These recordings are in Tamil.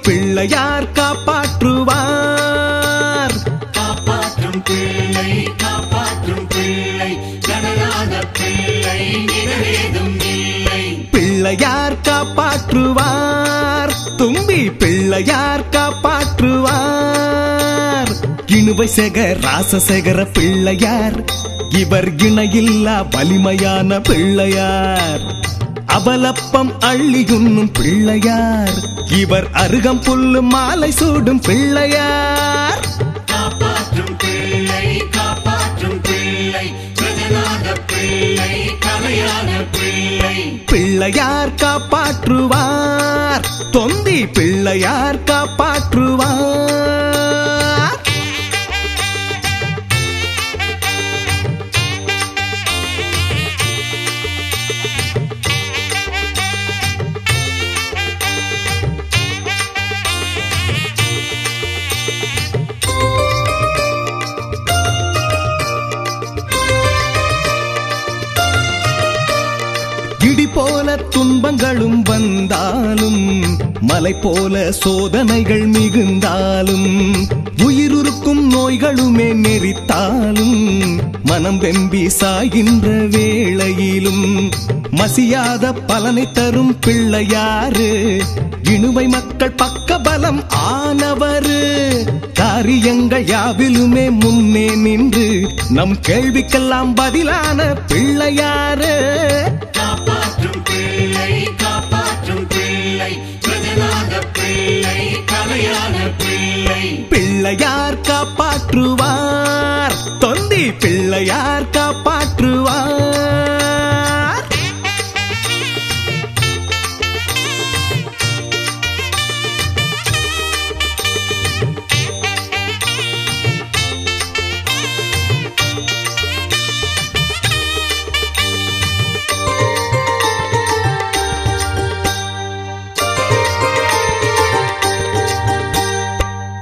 பிள்ளையார் காப்பாற்றுவார். காப்பாற்றும் பிள்ளை காப்பாற்றும் பிள்ளை கனராத பிள்ளை நிகழேதும் இல்லை. பிள்ளையார் காப்பாற்றுவார். தும்பி பிள்ளையார் காப்பாற்றுவார். இணுவை சேகர் ராசசேகர பிள்ளையார், இவர் இணையில்லா வலிமையான பிள்ளையார். அவலப்பம் அள்ளியுண்ணும் பிள்ளையார், இவர் அருகம் புல்லு மாலை சூடும் பிள்ளையார். காப்பாற்றும் பிள்ளை காப்பாற்றும் பிள்ளை கனராத பிள்ளை கலையான பிள்ளை. பிள்ளையார் காப்பாற்றுவார். தொந்தி பிள்ளையார் காப்பாற்றுவார். இடி போல துன்பங்களும் வந்தாலும், மலை போல சோதனைகள் மிகுந்தாலும், உயிருக்கும் நோய்களுமே நெறித்தாலும், மனம் வெம்பி சாகின்ற வேளையிலும் மசியாத பலனை தரும் பிள்ளையாரு, இணுவை மக்கள் பக்க பலம் ஆனவரு. காரியங்கள் யாவிலுமே முன்னே நின்று நம் கேள்விக்கெல்லாம் பதிலான பிள்ளையாரு. காப்பாற்றும் பிள்ளை காப்பாற்றும் பிள்ளை கனராத பிள்ளை கலையான பிள்ளை. பிள்ளையார் காப்பாற்றுவார். தொந்தி பிள்ளையார் காப்பாற்றுவார்.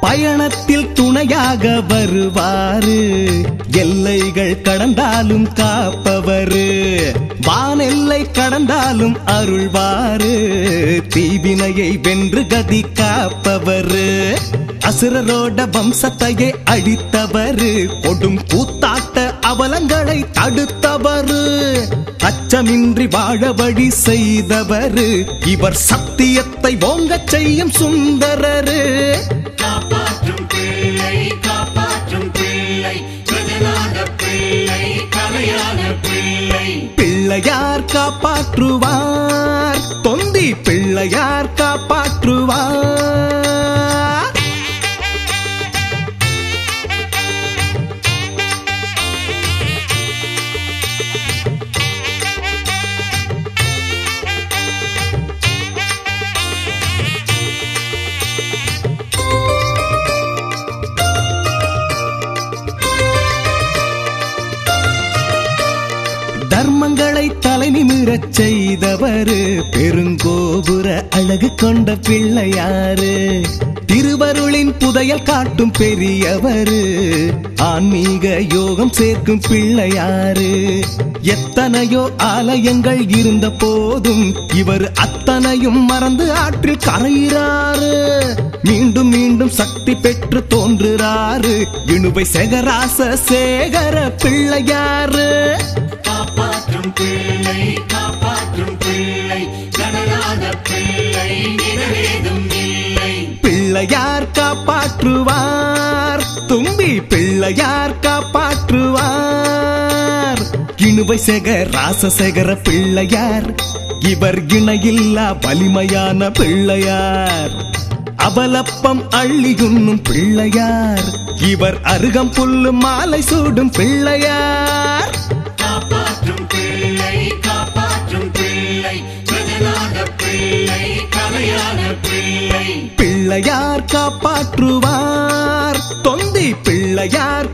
பயணத்தில் துணையாக வருவாரு, எல்லைகள் கடந்தாலும் காப்பவரு, வானெல்லை கடந்தாலும் அருள்வாரு, தீவினையை வென்று கதி காப்பவரு, அசுரரோட வம்சத்தையே அழித்தவரு, கொடும் கூத்தாட்ட அவலங்களை தடுத்தவரு, அச்சமின்றி வாழ வழி செய்தவரு, இவர் சத்தியத்தை ஓங்கச் செய்யும் சுந்தரரு. காப்பாற்றும் பிள்ளை காப்பாற்றும் பிள்ளை கனராத பிள்ளை கலையான பிள்ளை. பிள்ளையார் காப்பாற்றுவார். தொந்தி பிள்ளையார் காப்பாற்றுவார். தர்மங்களை தலை நிமிரச் செய்தவரு, பெருங்கோபுர அழகு கொண்ட பிள்ளையாரு, திருவருளின் புதையல் காட்டும் பெரியவரு, ஆன்மீக யோகம் சேர்க்கும் பிள்ளையாரு. எத்தனையோ ஆலயங்கள் இருந்த போதும் இவர் அத்தனையும் மறந்து ஆற்றில் கரையிறாரு. மீண்டும் மீண்டும் சக்தி பெற்று தோன்றுறாரு, இணுவை சேகராச சேகர பிள்ளையாரு. காப்பாற்றும் பிள்ளை காப்பாற்றும் பிள்ளை கனராத பிள்ளை நிகழேதும் இல்லை. பிள்ளையார் காப்பாற்றுவார். தும்பி பிள்ளையார் காப்பாற்றுவார். இணுவை சேகர் ராசசேகர பிள்ளையார், இவர் இணையில்லா வலிமையான பிள்ளையார். அவலப்பம் அள்ளியுண்ணும் பிள்ளையார், இவர் அருகம் புல்லு மாலை சூடும் பிள்ளையார். காப்பாற்றும் பிள்ளை காப்பாற்றும் பிள்ளை கனராத பிள்ளை கலையான பிள்ளை. பிள்ளையார் காப்பாற்றுவார். தொந்தி பிள்ளையார்